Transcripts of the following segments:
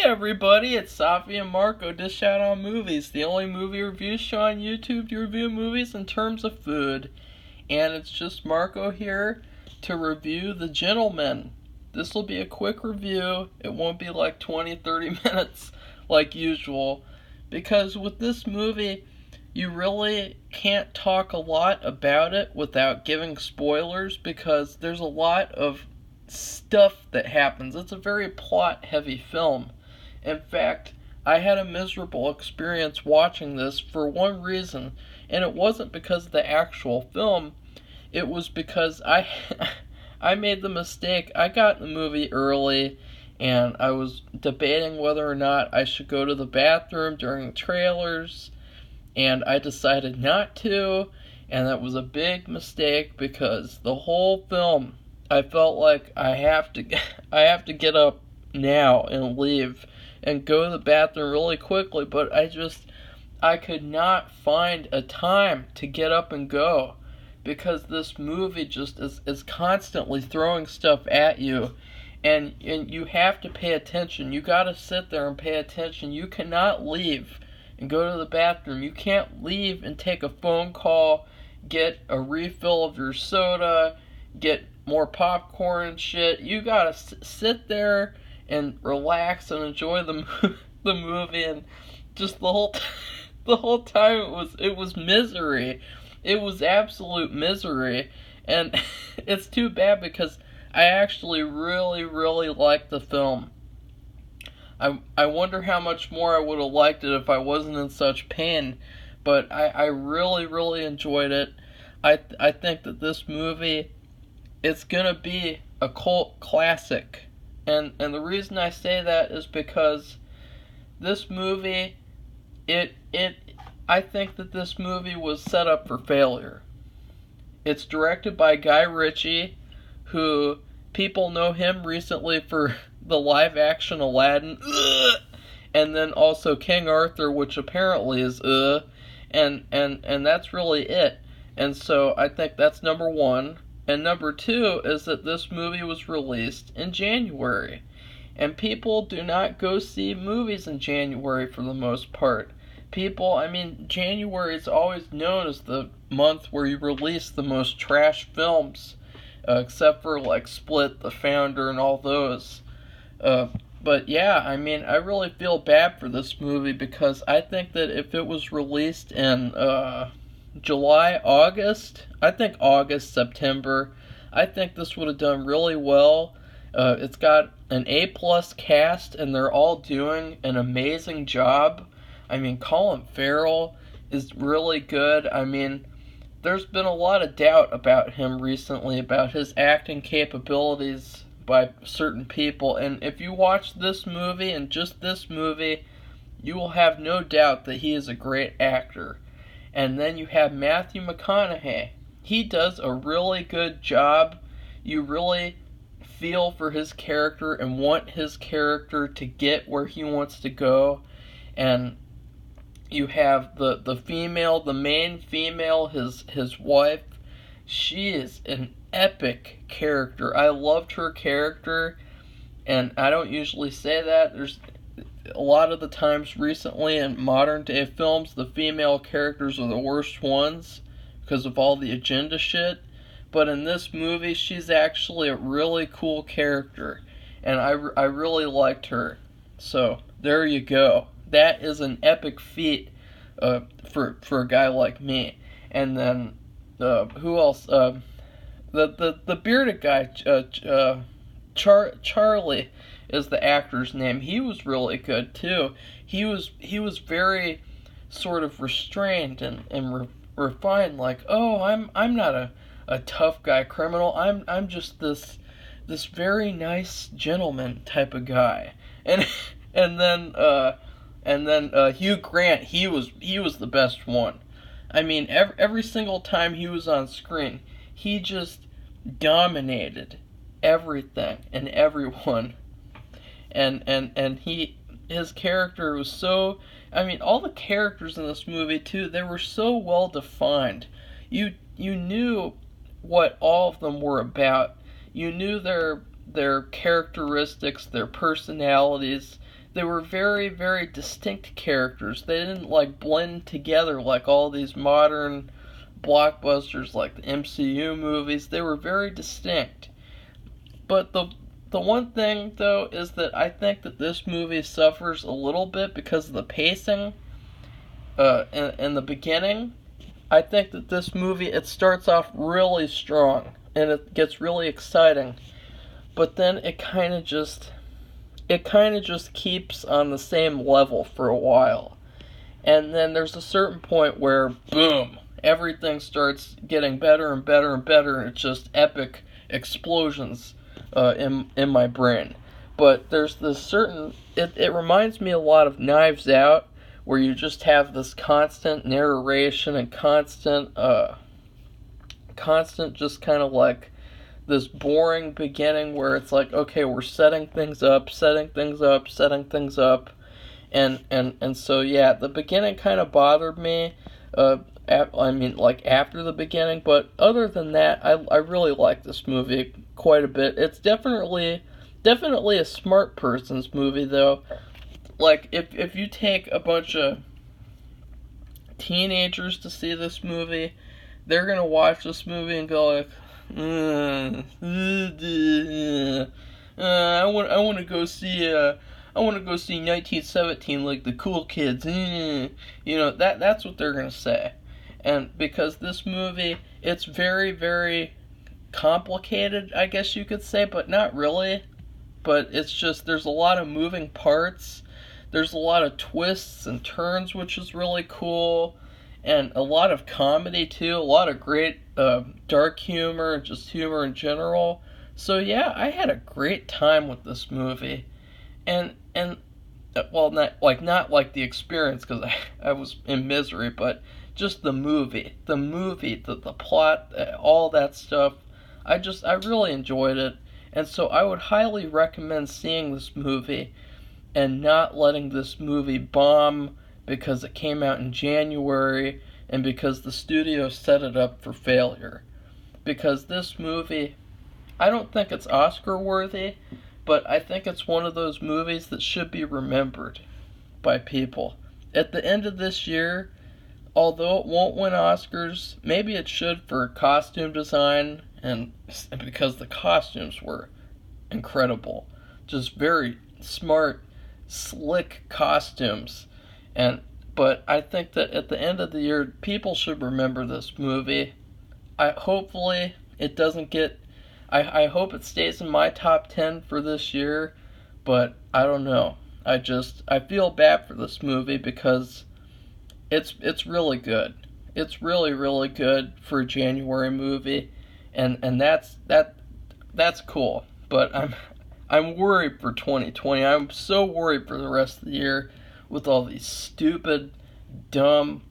everybody, it's Safi and Marco Dish Out on Movies, the only movie review show on YouTube to review movies in terms of food. And it's just Marco here to review The Gentleman. This will be a quick review. It won't be like 20-30 minutes like usual. Because with this movie, you really can't talk a lot about it without giving spoilers because there's a lot of stuff that happens. It's a very plot-heavy film. In fact, I had a miserable experience watching this for one reason, and it wasn't because of the actual film. It was because I I made the mistake. I got in the movie early, and I was debating whether or not I should go to the bathroom during the trailers, and I decided not to, and that was a big mistake because the whole film I felt like I have to get up now and leave and go to the bathroom really quickly, but I could not find a time to get up and go because this movie just is constantly throwing stuff at you, and you have to pay attention. You got to sit there and pay attention. You cannot leave and go to the bathroom. You can't leave and take a phone call, get a refill of your soda, get more popcorn and shit. You gotta sit there and relax and enjoy the movie, and just the whole time it was misery. It was absolute misery, and it's too bad because I actually really really liked the film. I wonder how much more I would have liked it if I wasn't in such pain, but I really really enjoyed it. I think that this movie, it's gonna be a cult classic. And the reason I say that is because this movie, I think that this movie was set up for failure. It's directed by Guy Ritchie, who people know him recently for the live action Aladdin, and then also King Arthur, which apparently is and that's really it. And so I think that's number one. And number two is that this movie was released in January. And people do not go see movies in January for the most part. January is always known as the month where you release the most trash films, except for like Split, The Founder, and all those. But yeah, I really feel bad for this movie because I think that if it was released in July, August, I think August, September, I think this would have done really well. It's got an A-plus cast, and they're all doing an amazing job. Colin Farrell is really good. There's been a lot of doubt about him recently, about his acting capabilities by certain people, and if you watch this movie, and just this movie, you will have no doubt that he is a great actor. And then you have Matthew McConaughey. He does a really good job. You really feel for his character and want his character to get where he wants to go. And you have the main female, his wife. She is an epic character. I loved her character, and I don't usually say that. There's a lot of the times recently in modern day films, the female characters are the worst ones because of all the agenda shit. But in this movie, she's actually a really cool character, and I really liked her. So there you go. That is an epic feat for a guy like me. And then who else? The bearded guy, Charlie is the actor's name. He was really good too. He was very sort of restrained and refined. Like, oh, I'm not a tough guy criminal. I'm just this very nice gentleman type of guy. And then Hugh Grant, he was the best one. Every single time he was on screen, he just dominated everything and everyone. And his character was so, all the characters in this movie too, they were so well defined. You knew what all of them were about. You knew their characteristics, their personalities. they were very, very distinct characters. They didn't like blend together like all these modern blockbusters like the MCU movies. They were very distinct. But the one thing though is that I think that this movie suffers a little bit because of the pacing in the beginning. I think that this movie, it starts off really strong and it gets really exciting, but then it kind of just keeps on the same level for a while. And then there's a certain point where boom, everything starts getting better and better and better, and it's just epic explosions in my brain. But there's this certain it reminds me a lot of Knives Out, where you just have this constant narration and constant just kind of like this boring beginning where it's like, okay, we're setting things up, and so yeah, the beginning kind of bothered me. Like after the beginning, but other than that, I really like this movie quite a bit. It's definitely a smart person's movie though. Like if you take a bunch of teenagers to see this movie, they're gonna watch this movie and go like, I want to go see 1917 like the cool kids. That's what they're gonna say. And because this movie, it's very, very complicated, I guess you could say, but not really. But it's just, there's a lot of moving parts. There's a lot of twists and turns, which is really cool. And a lot of comedy, too. A lot of great dark humor, and just humor in general. So, yeah, I had a great time with this movie. And well, not like the experience, because I was in misery, but just the movie, the plot, all that stuff. I really enjoyed it, and so I would highly recommend seeing this movie and not letting this movie bomb because it came out in January and because the studio set it up for failure. Because this movie, I don't think it's Oscar worthy, but I think it's one of those movies that should be remembered by people. At the end of this year, although it won't win Oscars, maybe it should for costume design, and because the costumes were incredible. Just very smart, slick costumes. But I think that at the end of the year, people should remember this movie. Hopefully it doesn't get... I hope it stays in my top 10 for this year, but I don't know. I feel bad for this movie because it's really good. It's really, really good for a January movie, and that's cool. But I'm worried for 2020. I'm so worried for the rest of the year with all these stupid, dumb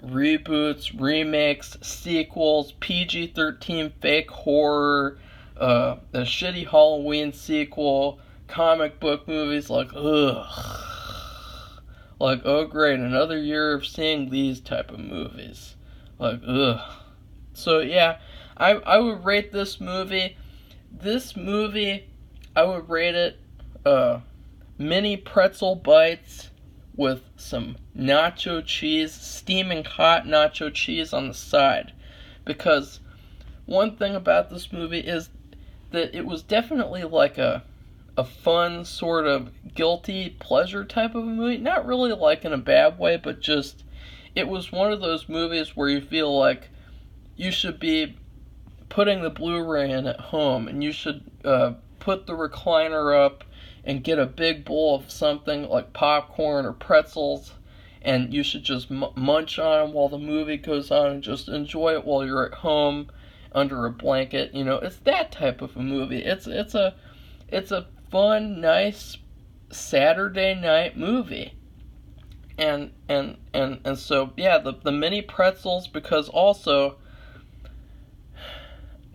reboots, remakes, sequels, PG-13 fake horror, a shitty Halloween sequel, comic book movies, like, ugh. Like, oh great, another year of seeing these type of movies. Like, ugh. So yeah, I would rate this movie, I would rate it, mini pretzel bites with some nacho cheese, steaming hot nacho cheese on the side. Because one thing about this movie is that it was definitely like a fun sort of guilty pleasure type of a movie. Not really like in a bad way, but just, it was one of those movies where you feel like you should be putting the Blu-ray in at home, and you should put the recliner up and get a big bowl of something like popcorn or pretzels, and you should just munch on them while the movie goes on and just enjoy it while you're at home under a blanket. It's that type of a movie. It's a fun, nice Saturday night movie. And so yeah, the mini pretzels, because also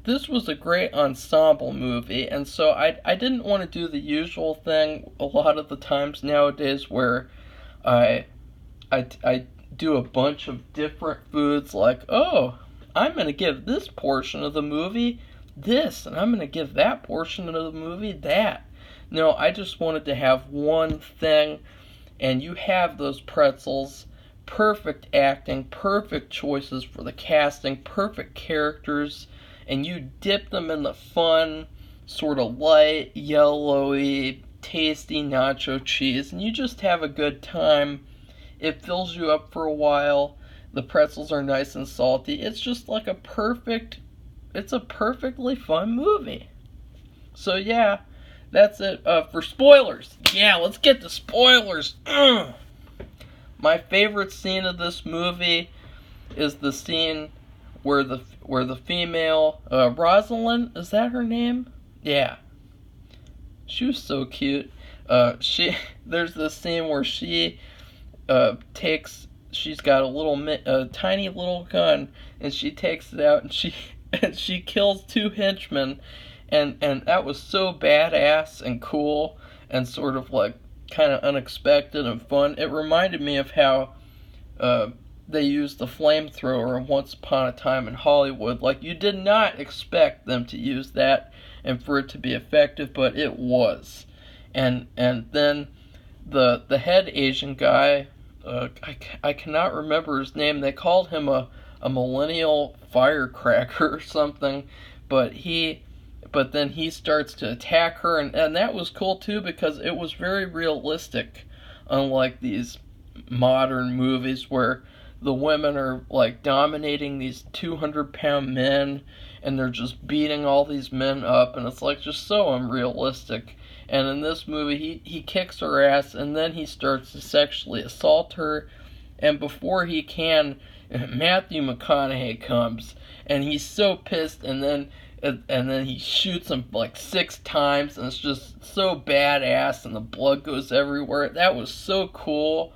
this was a great ensemble movie, and so I didn't want to do the usual thing a lot of the times nowadays where I do a bunch of different foods, like, oh, I'm going to give this portion of the movie this, and I'm going to give that portion of the movie that. No, I just wanted to have one thing, and you have those pretzels. Perfect acting, perfect choices for the casting, perfect characters, and you dip them in the fun, sort of light, yellowy, tasty nacho cheese, and you just have a good time. It fills you up for a while. The pretzels are nice and salty. It's just like it's a perfectly fun movie. So yeah, that's it for spoilers. Yeah, let's get to spoilers. My favorite scene of this movie is the scene where the female Rosalind, is that her name? Yeah, she was so cute. She There's this scene where she's got a tiny little gun, and she takes it out and she and she kills two henchmen, and that was so badass and cool and sort of like kind of unexpected and fun. It reminded me of how they used the flamethrower in Once Upon a Time in Hollywood. Like, you did not expect them to use that and for it to be effective, but it was. And then the head Asian guy, I cannot remember his name. They called him a millennial firecracker or something, but then he starts to attack her, and that was cool too because it was very realistic, unlike these modern movies where the women are like dominating these 200-pound men and they're just beating all these men up, and it's like just so unrealistic. And in this movie, he kicks her ass, and then he starts to sexually assault her, and before he can, Matthew McConaughey comes, and he's so pissed, and then he shoots him like 6 times, and it's just so badass, and the blood goes everywhere. That was so cool.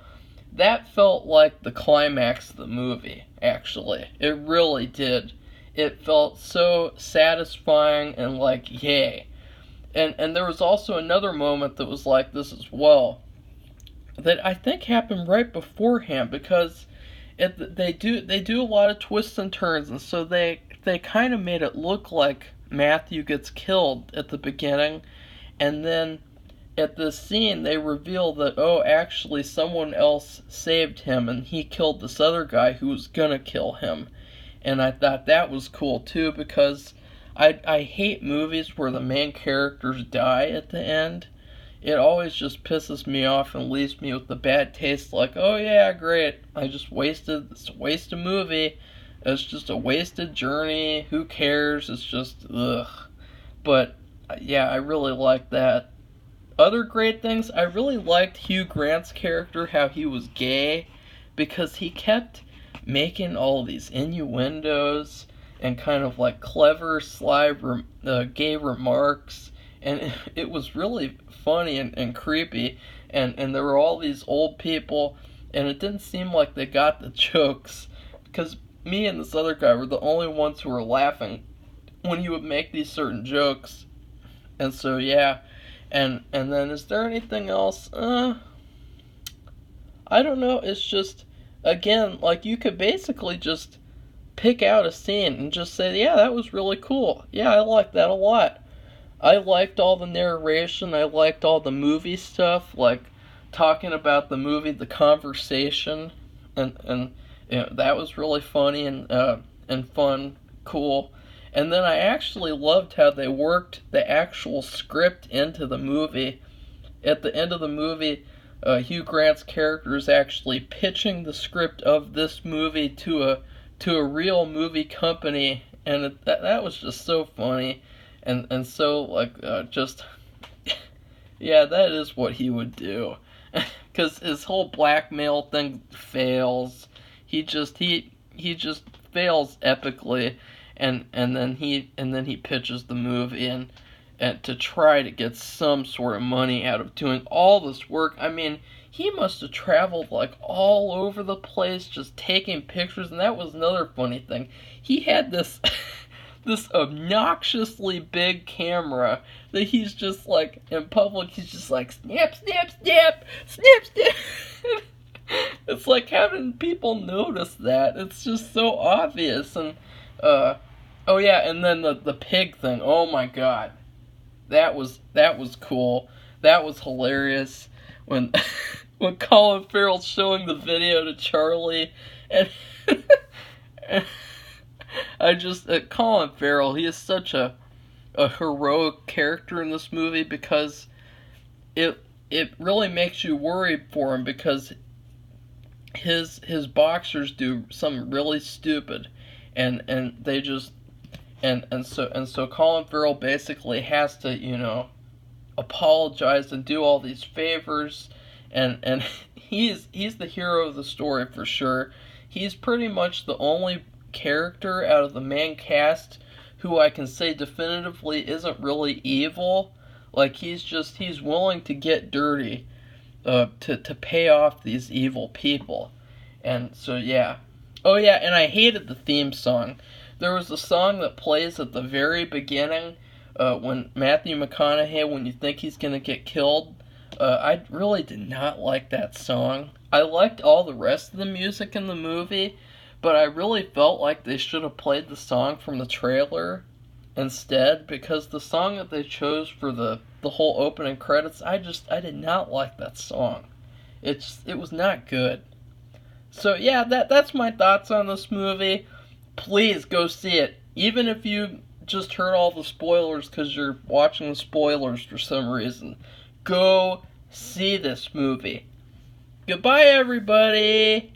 That felt like the climax of the movie, actually. It really did. It felt so satisfying and like, yay. And there was also another moment that was like this as well, that I think happened right beforehand, because they do a lot of twists and turns, and so they kind of made it look like Matthew gets killed at the beginning, and then at this scene they reveal that, oh, actually someone else saved him and he killed this other guy who was gonna kill him. And I thought that was cool too, because I hate movies where the main characters die at the end. It always just pisses me off and leaves me with the bad taste, like, oh yeah, great, it's a wasted movie. It's just a wasted journey. Who cares? It's just, ugh. But, yeah, I really like that. Other great things, I really liked Hugh Grant's character, how he was gay, because he kept making all these innuendos and kind of like clever, sly, gay remarks, and it was really funny and creepy, and there were all these old people, and it didn't seem like they got the jokes, because me and this other guy were the only ones who were laughing when he would make these certain jokes. And so yeah, and then is there anything else? I don't know. It's just, again, like, you could basically just pick out a scene and just say, yeah, that was really cool. Yeah, I liked that a lot. I liked all the narration. I liked all the movie stuff, like talking about the movie, The Conversation, and you know, that was really funny and fun, cool. And then I actually loved how they worked the actual script into the movie. At the end of the movie, Hugh Grant's character is actually pitching the script of this movie to a real movie company, and that was just so funny, and so like just yeah, that is what he would do, because his whole blackmail thing fails. He just fails epically, and then he pitches the movie and to try to get some sort of money out of doing all this work. I mean, he must have traveled like all over the place just taking pictures, and that was another funny thing. He had this this obnoxiously big camera that he's just like in public, he's just like snap, snap, snap, snap, snap. It's like, how did people notice that? It's just so obvious. And oh yeah, and then the pig thing. Oh my god, that was cool. that was hilarious when when Colin Farrell's showing the video to Charlie, and, and I just Colin Farrell, he is such a heroic character in this movie because it really makes you worried for him because his boxers do something really stupid, and they just and so Colin Farrell basically has to apologize and do all these favors, and he's the hero of the story for sure. He's pretty much the only character out of the main cast who I can say definitively isn't really evil. Like he's willing to get dirty to pay off these evil people. And so yeah. Oh yeah, and I hated the theme song. There was a song that plays at the very beginning when Matthew McConaughey, when you think he's gonna get killed. I really did not like that song. I liked all the rest of the music in the movie, but I really felt like they should have played the song from the trailer instead, because the song that they chose for the whole opening credits, I did not like that song. It was not good. So yeah, that's my thoughts on this movie. Please go see it, even if you just heard all the spoilers because you're watching the spoilers for some reason. Go see this movie. Goodbye, everybody.